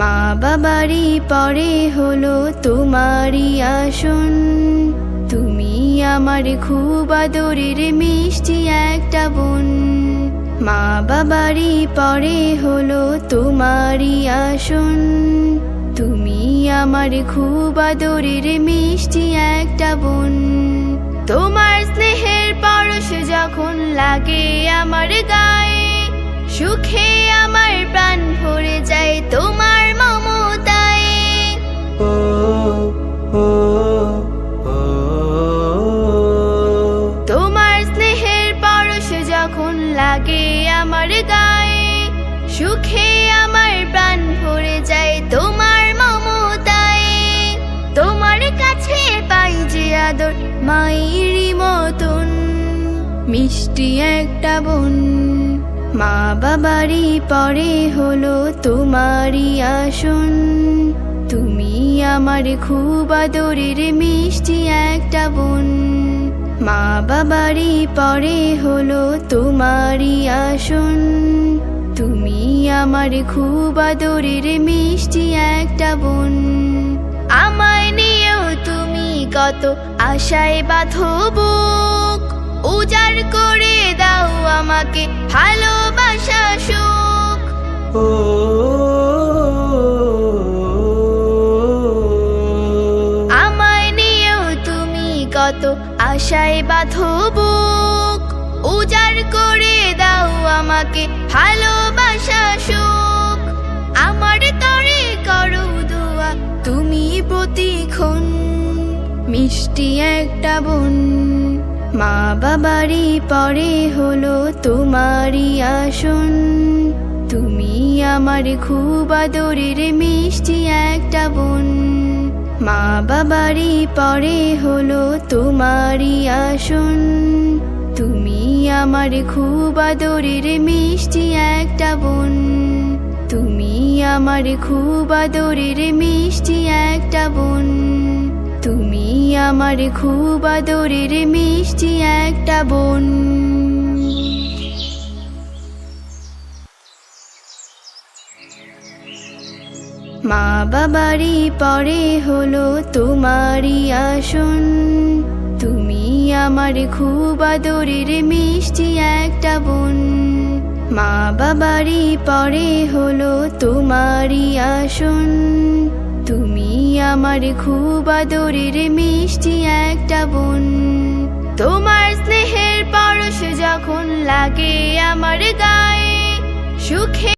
মা বাবারই পরে হলো তোমারই আসন, তুমি আমার খুব আদরের মিষ্টি একটা বোন। মা বাবারই পরে হলো তোমারই আসন, তুমি আমার খুব আদরের মিষ্টি একটা বোন। তোমার স্নেহের পরশ যখন লাগে আমার গায়ে, সুখে আমার প্রাণ ভরে যায় তোমার মমতায়। ও ও ও তোমার স্নেহের পরশ যখন লাগে আমার গায়ে, সুখে আমার প্রাণ ভরে যায় তোমার মমতায়। তোমার কাছে পাই যে আদর মায়েরই মতন, মিষ্টি একটা বোন। মা বাবারই পরে হলো তোমারই আসন, তুমি আমার খুব আদরের মিষ্টি একটা বোন। মা বাবারই পরে হলো তোমারই আসন, তুমি আমার খুব আদরের মিষ্টি একটা বোন। আমায় নিয়েও তুমি কত আশায় বাঁধো বুক, উজাড় করে দাও আমাকে ভালোবাসা সুখ। ও আমায় নিয়েও তুমি কত আশায় বাঁধো বুক, উজাড় করে দাও আমাকে ভালোবাসা সুখ। আমার তরে করো দোয়া তুমি প্রতিক্ষণ, মিষ্টি একটা বোন। মা বাবারই পরে হলো তোমারই আসন, তুমি আমার খুব আদরের মিষ্টি একটা বোন। মা বাবারই পরে হলো তোমারই আসন, তুমি আমার খুব আদরের মিষ্টি একটা বোন। তুমি আমার খুব আদরের মিষ্টি একটা বোন। তুমি আমার খুব আদরের মিষ্টি একটা বোন। মা বাবারই পরে হলো তোমারই আসন, তুমি আমার খুব আদরের মিষ্টি একটা বোন। মা বাবারই পরে হলো তোমারই আসন, তুমি আমার খুব আদরের মিষ্টি একটা বোন। তোমার স্নেহের পরশ যখন লাগে আমার গায়ে, সুখে